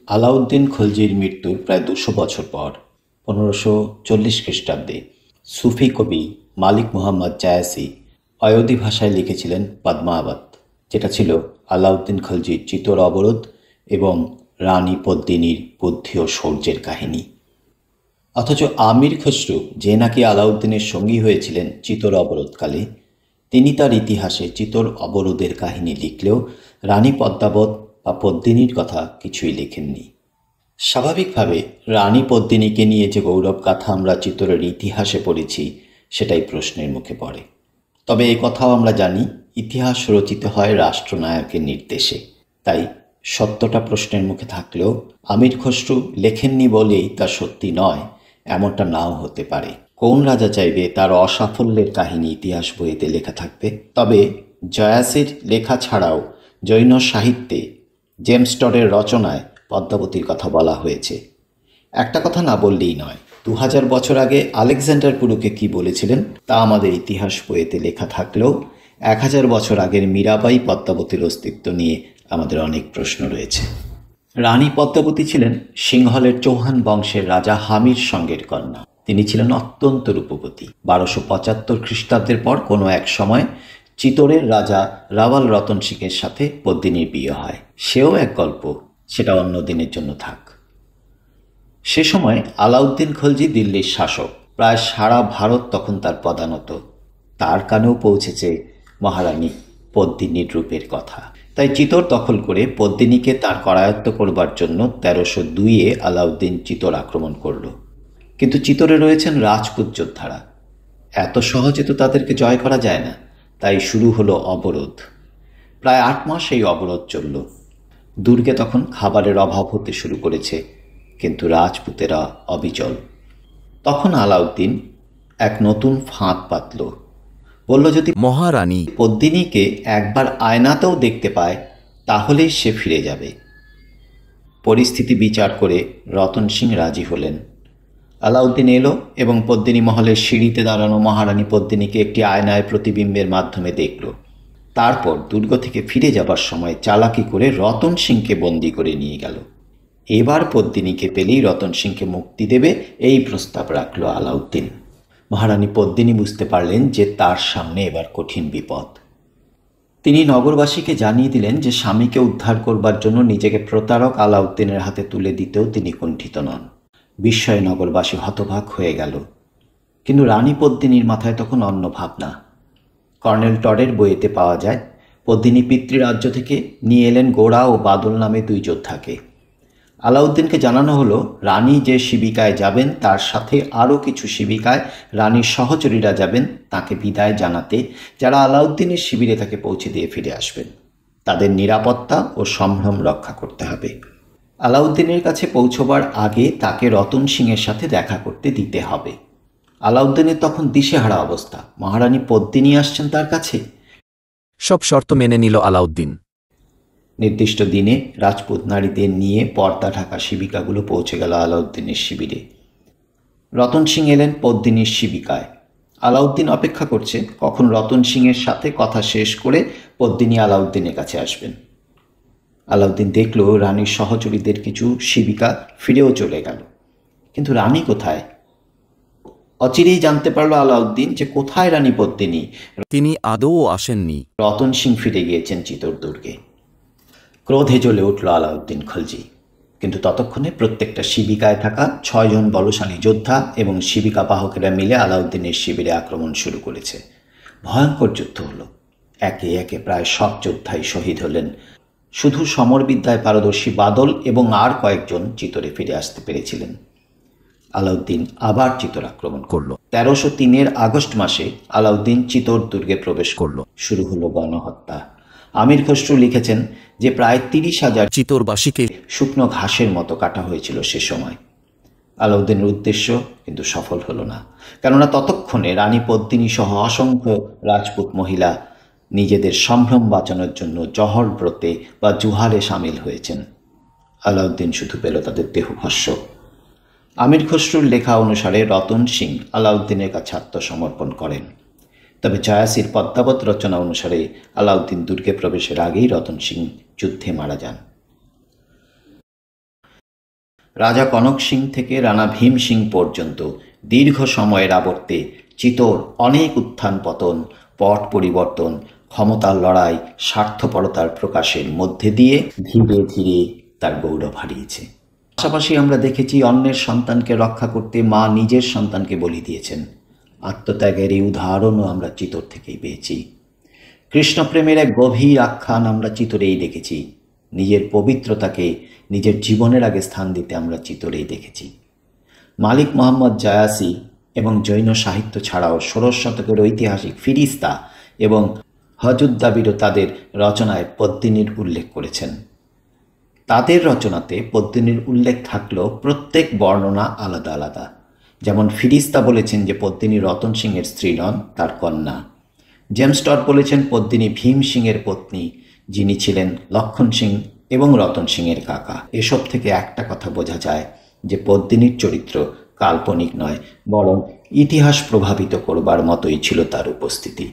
আলাউদ্দিন খলজির মৃত্যুর প্রায় ২০০ বছর পর ১৫৪০ খ্রিস্টাব্দে সুফি কবি মালিক মুহাম্মদ জায়াসি অয়োধী ভাষায় লিখেছিলেন পদ্মাবত, যেটা ছিল আলাউদ্দিন খলজির চিতোর অবরোধ এবং রানী পদ্মিনীর বুদ্ধি ও শৌর্যের কাহিনী। অথচ আমির খসরু, যে নাকি আলাউদ্দিনের সঙ্গী হয়েছিলেন চিতোর অবরোধকালে, তিনি তার ইতিহাসে চিতোর অবরোধের কাহিনী লিখলেও রানী পদ্মাবত বা পদ্মিনীর কথা কিছুই লেখেননি। স্বাভাবিকভাবে রানী পদ্মিনীকে নিয়ে যে গৌরব গাথা আমরা চিতোরের ইতিহাসে পড়েছি, সেটাই প্রশ্নের মুখে পড়ে। তবে এই কথাও আমরা জানি, ইতিহাস রচিত হয় রাষ্ট্রনায়কের নির্দেশে। তাই সত্যটা প্রশ্নের মুখে থাকলেও আমির খসরু লেখেননি বলেই তা সত্যি নয়, এমনটা নাও হতে পারে। কোন রাজা চাইবে তার অসাফল্যের কাহিনী ইতিহাস বইতে লেখা থাকবে? তবে জয়াসির লেখা ছাড়াও জৈন সাহিত্যে জেমস টডের রচনায় পদ্মাবতীর কথা বলা হয়েছে। একটা কথা না বললেই নয়, ২০০০ বছর আগে আলেকজান্ডার পুরুকে কি বলেছিলেন তা আমাদের ইতিহাস বইতে লেখা থাকলেও ১০০০ বছর আগের মীরাবাই পদ্মাবতীর অস্তিত্ব নিয়ে আমাদের অনেক প্রশ্ন রয়েছে। রানী পদ্মাবতী ছিলেন সিংহলের চৌহান বংশের রাজা হামির সঙ্গের কন্যা। তিনি ছিলেন অত্যন্ত রূপবতী। ১২৭৫ খ্রিস্টাব্দের পর কোনো এক সময় চিতোরের রাজা রাওয়াল রতন সিংয়ের সাথে পদ্মিনীর বিয়ে হয়। সেও এক গল্প, সেটা অন্য দিনের জন্য থাক। সে সময় আলাউদ্দিন খলজি দিল্লির শাসক। প্রায় সারা ভারত তখন তার পদানত। তার কানেও পৌঁছেছে মহারানী পদ্মিনীর রূপের কথা। তাই চিতোর দখল করে পদ্মিনীকে তার করায়ত্ত করবার জন্য ১৩০২-এ আলাউদ্দিন চিতোর আক্রমণ করল। কিন্তু চিতোরে রয়েছেন রাজপুত যোদ্ধারা, এত সহজে তো তাদেরকে জয় করা যায় না। তাই শুরু হলো অবরোধ। প্রায় ৮ মাস এই অবরোধ চলল। দুর্গে তখন খাবারের অভাব হতে শুরু করেছে, কিন্তু রাজপুতেরা অবিচল। তখন আলাউদ্দিন এক নতুন ফাঁদ পাতল। বলল, যদি মহারানী পদ্মিনীকে একবার আয়নাতেও দেখতে পায় তাহলেই সে ফিরে যাবে। পরিস্থিতি বিচার করে রতন সিং রাজি হলেন। আলাউদ্দিন এলো এবং পদ্মিনী মহলের সিঁড়িতে দাঁড়ানো মহারানী পদ্মিনীকে একটি আয়নায় প্রতিবিম্বের মাধ্যমে দেখল। তারপর দুর্গ থেকে ফিরে যাবার সময় চালাকি করে রতন সিংকে বন্দি করে নিয়ে গেল। এবার পদ্মিনীকে পেলেই রতন সিংকে মুক্তি দেবে, এই প্রস্তাব রাখল আলাউদ্দিন। মহারানী পদ্মিনী বুঝতে পারলেন যে তার সামনে এবার কঠিন বিপদ। তিনি নগরবাসীকে জানিয়ে দিলেন যে স্বামীকে উদ্ধার করবার জন্য নিজেকে প্রতারক আলাউদ্দিনের হাতে তুলে দিতেও তিনি কুণ্ঠিত নন। বিস্ময়ে নগরবাসী হতবাক হয়ে গেল। কিন্তু রানী পদ্মিনীর মাথায় তখন অন্য ভাবনা। কর্নেল টডের বইয়েতে পাওয়া যায়, পদ্মিনী পিতৃরাজ্য থেকে নিয়ে এলেন গোড়া ও বাদল নামে ২ যোদ্ধাকে। আলাউদ্দিনকে জানানো হলো, রানী যে শিবিকায় যাবেন তার সাথে আরও কিছু শিবিকায় রানীর সহচরীরা যাবেন তাকে বিদায় জানাতে, যারা আলাউদ্দিনের শিবিরে তাকে পৌঁছে দিয়ে ফিরে আসবেন। তাদের নিরাপত্তা ও সম্ভ্রম রক্ষা করতে হবে। আলাউদ্দিনের কাছে পৌঁছবার আগে তাকে রতন সিংয়ের সাথে দেখা করতে দিতে হবে। আলাউদ্দিনের তখন দিশেহারা অবস্থা। মহারানী পদ্মিনী আসছেন তার কাছে। সব শর্ত মেনে নিল আলাউদ্দিন। নির্দিষ্ট দিনে রাজপুত নারীদের নিয়ে পর্দা ঢাকা শিবিকাগুলো পৌঁছে গেল আলাউদ্দিনের শিবিরে। রতন সিং এলেন পদ্মিনীর শিবিকায়। আলাউদ্দিন অপেক্ষা করছে কখন রতন সিংয়ের সাথে কথা শেষ করে পদ্মিনী আলাউদ্দিনের কাছে আসবেন। আলাউদ্দিন দেখল রানীর সহচরীদের কিছু শিবিকা ফিরেও চলে গেল, কিন্তু রানী কোথায়? অচিরেই জানতে পারল আলাউদ্দিন যে কোথায় রানী পদ্মিনী। তিনি আদৌ আসেননি। রতন সিং ফিরে গিয়েছেন চিতোর দুর্গে। ক্রোধে জ্বলে উঠল আলাউদ্দিন খলজি। কিন্তু ততক্ষণে প্রত্যেকটা শিবিকায় থাকা ৬ জন বলশালী যোদ্ধা এবং শিবিকা বাহকেরা মিলে আলাউদ্দিনের শিবিরে আক্রমণ শুরু করেছে। ভয়ঙ্কর যুদ্ধ হলো। একে একে প্রায় সব যোদ্ধাই শহীদ হলেন। শুধু সমরবিদ্যায় পারদর্শী বাদল এবং আর কয়েকজন চিতোরে ফিরে আসতে পেরেছিলেন। আলাউদ্দিন আবার চিতোর আক্রমণ করল। ১৩০৩-এর আগস্ট মাসে আলাউদ্দিন চিতোর দুর্গে প্রবেশ করল। শুরু হলো গণহত্যা। আমির খসরু লিখেছেন যে প্রায় ৩০,০০০ চিতোরবাসীকে শুকনো ঘাসের মতো কাটা হয়েছিল সে সময়। আলাউদ্দিনের উদ্দেশ্য কিন্তু সফল হলো না, কেননা ততক্ষণে রানী পদ্মিনী সহ অসংখ্য রাজপুত মহিলা নিজেদের সম্ভ্রম বাঁচানোর জন্য জহর ব্রতে বা জুহারে সামিল হয়েছেন। আলাউদ্দিন শুধু পেল তাদের দেহভস্য। আমির খসরুর লেখা অনুসারে রতন সিং আলাউদ্দিনের কাছে আত্মসমর্পণ করেন। তবে জায়াসির পদ্মাবত রচনা অনুসারে আলাউদ্দিন দুর্গে প্রবেশের আগেই রতন সিং যুদ্ধে মারা যান। রাজা কনক সিং থেকে রানা ভীম সিং পর্যন্ত দীর্ঘ সময়ের আবর্তে চিতোর অনেক উত্থান পতন, পট পরিবর্তন, ক্ষমতার লড়াই, স্বার্থপরতার প্রকাশের মধ্যে দিয়ে ধীরে ধীরে তার গৌরব হারিয়েছে। পাশাপাশি আমরা দেখেছি অন্যের সন্তানকে রক্ষা করতে মা নিজের সন্তানকে বলি দিয়েছেন। আত্মত্যাগের এই উদাহরণও আমরা চিতোর থেকেই পেয়েছি। কৃষ্ণপ্রেমের এক গভীর আখ্যান আমরা চিতোরেই দেখেছি। নিজের পবিত্রতাকে নিজের জীবনের আগে স্থান দিতে আমরা চিতোরেই দেখেছি। মালিক মোহাম্মদ জায়াসি এবং জৈন সাহিত্য ছাড়াও ১৬শ শতকের ঐতিহাসিক ফিরিস্তা এবং হজুদ্দাবিরও তাদের রচনায় পদ্মিনীর উল্লেখ করেছেন। তাদের রচনাতে পদ্মিনীর উল্লেখ থাকলেও প্রত্যেক বর্ণনা আলাদা আলাদা। যেমন ফিরিস্তা বলেছেন যে পদ্মিনী রতন সিংয়ের স্ত্রী নন, তার কন্যা। জেমস টড বলেছেন পদ্মিনী ভীম সিংয়ের পত্নী, যিনি ছিলেন লক্ষণ সিং এবং রতন সিংয়ের কাকা। এসব থেকে একটা কথা বোঝা যায় যে পদ্মিনীর চরিত্র কাল্পনিক নয়, বরং ইতিহাস প্রভাবিত করবার মতোই ছিল তার উপস্থিতি।